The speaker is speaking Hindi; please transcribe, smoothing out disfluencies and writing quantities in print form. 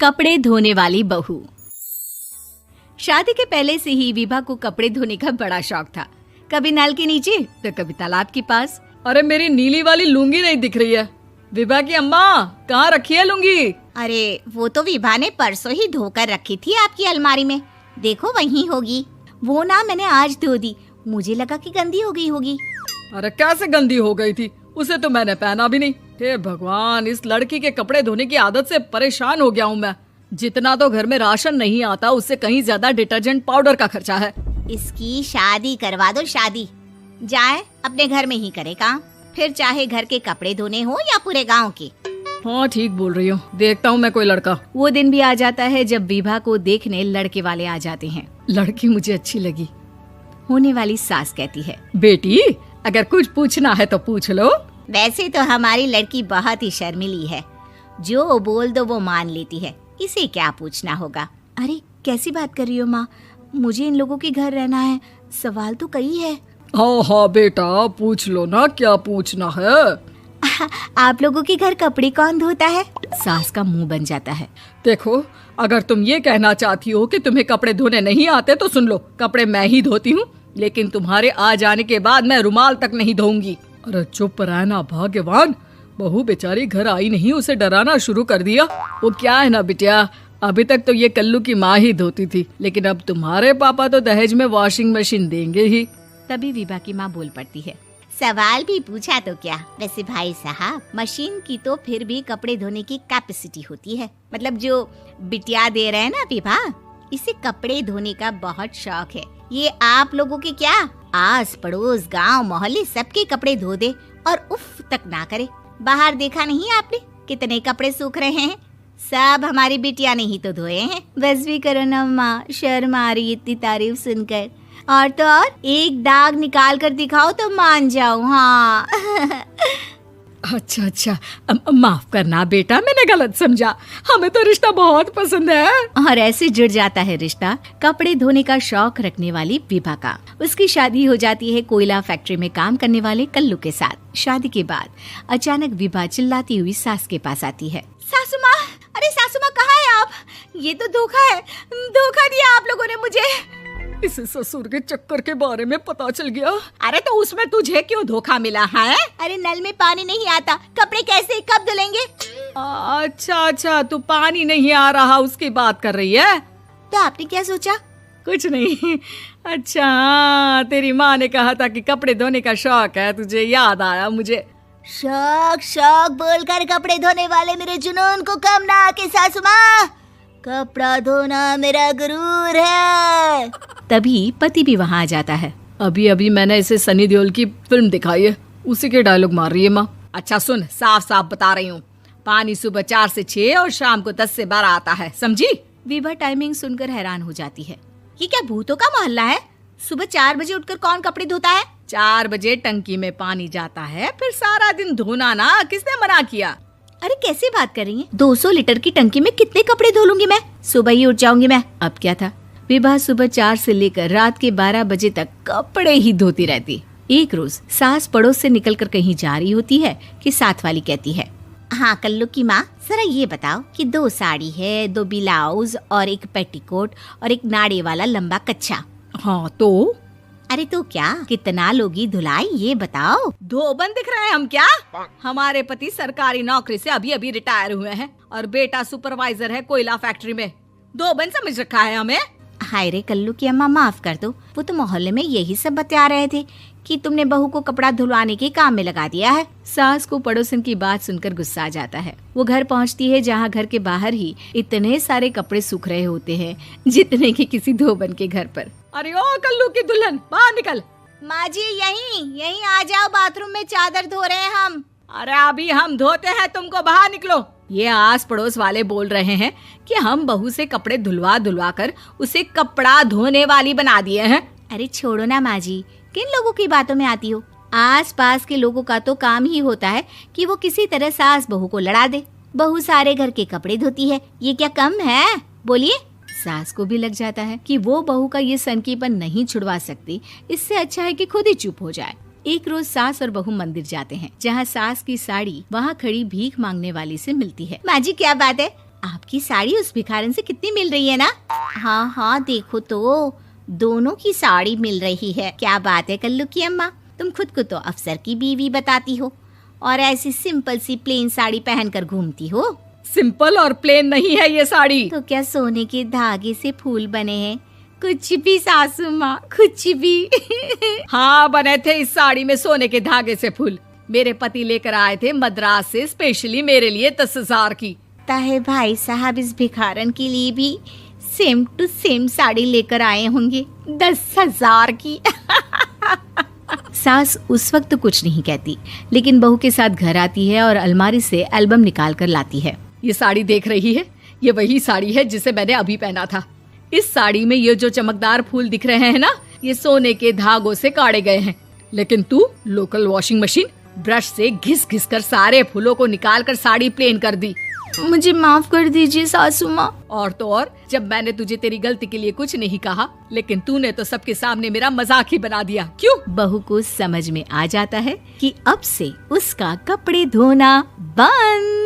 कपड़े धोने वाली बहू। शादी के पहले से ही विभा को कपड़े धोने का बड़ा शौक था। कभी नल के नीचे तो कभी तालाब के पास। अरे मेरी नीली वाली लुंगी नहीं दिख रही है। विभा की अम्मा, कहाँ रखी है लुंगी? अरे वो तो विभा ने परसों ही धोकर रखी थी आपकी अलमारी में, देखो वहीं होगी। वो ना मैंने आज धो दी, मुझे लगा कि गंदी हो गई होगी। अरे कैसे गंदी हो गई थी? उसे तो मैंने पहना भी नहीं। हे भगवान, इस लड़की के कपड़े धोने की आदत से परेशान हो गया हूँ मैं। जितना तो घर में राशन नहीं आता, उससे कहीं ज्यादा डिटर्जेंट पाउडर का खर्चा है। इसकी शादी करवा दो, शादी जाए अपने घर में ही करे काम, फिर चाहे घर के कपड़े धोने हो या पूरे गांव के। हाँ ठीक बोल रही हो, देखता हूँ मैं कोई लड़का। वो दिन भी आ जाता है जब विभा को देखने लड़के वाले आ जाते हैं। लड़की मुझे अच्छी लगी। होने वाली सास कहती है, बेटी अगर कुछ पूछना है तो पूछ लो। वैसे तो हमारी लड़की बहुत ही शर्मीली है, जो बोल दो वो मान लेती है, इसे क्या पूछना होगा। अरे कैसी बात कर रही हो माँ, मुझे इन लोगों के घर रहना है, सवाल तो कई है। हाँ हाँ बेटा, पूछ लो ना, क्या पूछना है। आप लोगों के घर कपड़े कौन धोता है? सास का मुंह बन जाता है। देखो, अगर तुम ये कहना चाहती हो कि तुम्हें कपड़े धोने नहीं आते तो सुन लो, कपड़े मैं ही धोती हूँ, लेकिन तुम्हारे आ जाने के बाद मैं रुमाल तक नहीं धोऊंगी। अरे चुप रहना भाग्यवान, बहू बेचारी घर आई नहीं, उसे डराना शुरू कर दिया। वो क्या है ना बिटिया, अभी तक तो ये कल्लू की माँ ही धोती थी, लेकिन अब तुम्हारे पापा तो दहेज में वॉशिंग मशीन देंगे ही। तभी विभा की माँ बोल पड़ती है, सवाल भी पूछा तो क्या। वैसे भाई साहब, मशीन की तो फिर भी कपड़े धोने की कैपेसिटी होती है, मतलब जो बिटिया दे रहे हैं ना विभा, इसे कपड़े धोने का बहुत शौक है। ये आप लोगों के क्या, आस पड़ोस गांव मोहल्ले सबके कपड़े धो दे और उफ तक ना करे। बाहर देखा नहीं आपने कितने कपड़े सूख रहे हैं, सब हमारी बिटिया ने ही तो धोए हैं। बस भी करो ना माँ, शर्म आ रही इतनी तारीफ सुनकर। और तो और एक दाग निकाल कर दिखाओ तो मान जाऊं। हाँ अच्छा अच्छा, माफ करना बेटा, मैंने गलत समझा। हमें तो रिश्ता बहुत पसंद है। और ऐसे जुड़ जाता है रिश्ता कपड़े धोने का शौक रखने वाली विभा का। उसकी शादी हो जाती है कोयला फैक्ट्री में काम करने वाले कल्लू के साथ। शादी के बाद अचानक विभा चिल्लाती हुई सास के पास आती है। सासू माँ, अरे सासू माँ कहाँ है आप? ये तो धोखा है, धोखा दिया आप लोगों ने मुझे। इसे ससुर के चक्कर के बारे में पता चल गया। अरे तो उसमें तुझे क्यों धोखा मिला है? अरे नल में पानी नहीं आता, कपड़े कैसे कब धुलेंगे? अच्छा अच्छा, तू पानी नहीं आ रहा उसकी बात कर रही है। तो आपने क्या सोचा? कुछ नहीं। अच्छा हाँ, तेरी माँ ने कहा था कि कपड़े धोने का शौक है तुझे, याद आया मुझे। शौक शौक बोलकर कपड़े धोने वाले मेरे जुनून को कम ना आके सासू माँ, कपड़ा धोना मेरा गुरूर है। तभी पति भी वहाँ आ जाता है। अभी अभी मैंने इसे सनी देओल की फिल्म दिखाई है, उसी के डायलॉग मार रही है माँ। अच्छा सुन, साफ साफ बता रही हूँ, पानी सुबह 4 से 6 और शाम को 10 से 12 आता है, समझी? विभा टाइमिंग सुनकर हैरान हो जाती है। ये क्या भूतों का मोहल्ला है? सुबह 4 बजे उठकर कौन कपड़े धोता है? 4 बजे टंकी में पानी जाता है, फिर सारा दिन धोना ना, किसने मना किया? अरे कैसी बात कर रही हैं? 200 लीटर की टंकी में कितने कपड़े धो लूंगी मैं, सुबह ही उठ जाऊंगी मैं। अब क्या था, विभा सुबह 4 से लेकर रात के 12 बजे तक कपड़े ही धोती रहती। एक रोज सास पड़ोस से निकलकर कहीं जा रही होती है कि साथ वाली कहती है, हाँ कल्लू की माँ, जरा ये बताओ कि 2 साड़ी है, 2 ब्लाउज और एक पेटीकोट और एक नाड़े वाला लंबा कच्छा। हाँ तो? अरे तो क्या, कितना लोगी धुलाई ये बताओ। धोबन दिख रहे हैं हम क्या? हमारे पति सरकारी नौकरी से अभी अभी रिटायर हुए हैं और बेटा सुपरवाइजर है कोयला फैक्ट्री में। धोबन समझ रखा है हमें। हाय रे कल्लू की अम्मा, माफ कर दो, वो तो मोहल्ले में यही सब बता रहे थे कि तुमने बहू को कपड़ा धुलवाने के काम में लगा दिया है। सास को पड़ोसन की बात सुनकर गुस्सा आ जाता है। वो घर पहुंचती है जहां घर के बाहर ही इतने सारे कपड़े सूख रहे होते हैं जितने कि किसी धोबन के घर पर। अरे ओ कल्लू की दुल्हन, बाहर निकल। माँ जी यहीं आ जाओ, बाथरूम में चादर धो रहे हैं हम। अरे अभी हम धोते हैं, तुमको बाहर निकलो। ये आस पड़ोस वाले बोल रहे हैं कि हम बहू से कपड़े धुलवा कर उसे कपड़ा धोने वाली बना दिए हैं। अरे छोड़ो ना माँ जी, किन लोगों की बातों में आती हो? आस पास के लोगों का तो काम ही होता है कि वो किसी तरह सास बहू को लड़ा दे। बहू सारे घर के कपड़े धोती है, ये क्या कम है? बोलिए। सास को भी लग जाता है कि वो बहू का ये सनकीपन नहीं छुड़वा सकती, इससे अच्छा है कि खुद ही चुप हो जाए। एक रोज सास और बहू मंदिर जाते हैं, जहाँ सास की साड़ी वहाँ खड़ी भीख मांगने वाली से मिलती है। माँ जी क्या बात है, आपकी साड़ी उस भिखारन से कितनी मिल रही है ना? हाँ हाँ देखो तो, दोनों की साड़ी मिल रही है। क्या बात है कल्लू की अम्मा, तुम खुद को तो अफसर की बीवी बताती हो और ऐसी सिंपल सी प्लेन साड़ी पहनकर घूमती हो। सिंपल और प्लेन नहीं है ये साड़ी। तो क्या सोने के धागे से फूल बने हैं? कुछ भी सासू माँ, कुछ भी। हाँ बने थे इस साड़ी में सोने के धागे से फूल। मेरे पति लेकर आए थे मद्रास से स्पेशली मेरे लिए 10,000 की। ताहे भाई साहब इस भिखारन के लिए भी सेम टू सेम साड़ी लेकर आए होंगे 10,000 की। सास उस वक्त तो कुछ नहीं कहती, लेकिन बहू के साथ घर आती है और अलमारी से एल्बम निकाल कर लाती है। ये साड़ी देख रही है, ये वही साड़ी है जिसे मैंने अभी पहना था। इस साड़ी में ये जो चमकदार फूल दिख रहे हैं ना, ये सोने के धागों से काढ़े गए हैं। लेकिन तू लोकल वॉशिंग मशीन ब्रश से घिस घिस कर सारे फूलों को निकाल कर साड़ी प्लेन कर दी। मुझे माफ कर दीजिए सासू माँ। और तो और, जब मैंने तुझे तेरी गलती के लिए कुछ नहीं कहा, लेकिन तूने तो सबके सामने मेरा मजाक ही बना दिया। क्यों? बहू को समझ में आ जाता है कि अब से उसका कपड़े धोना बंद।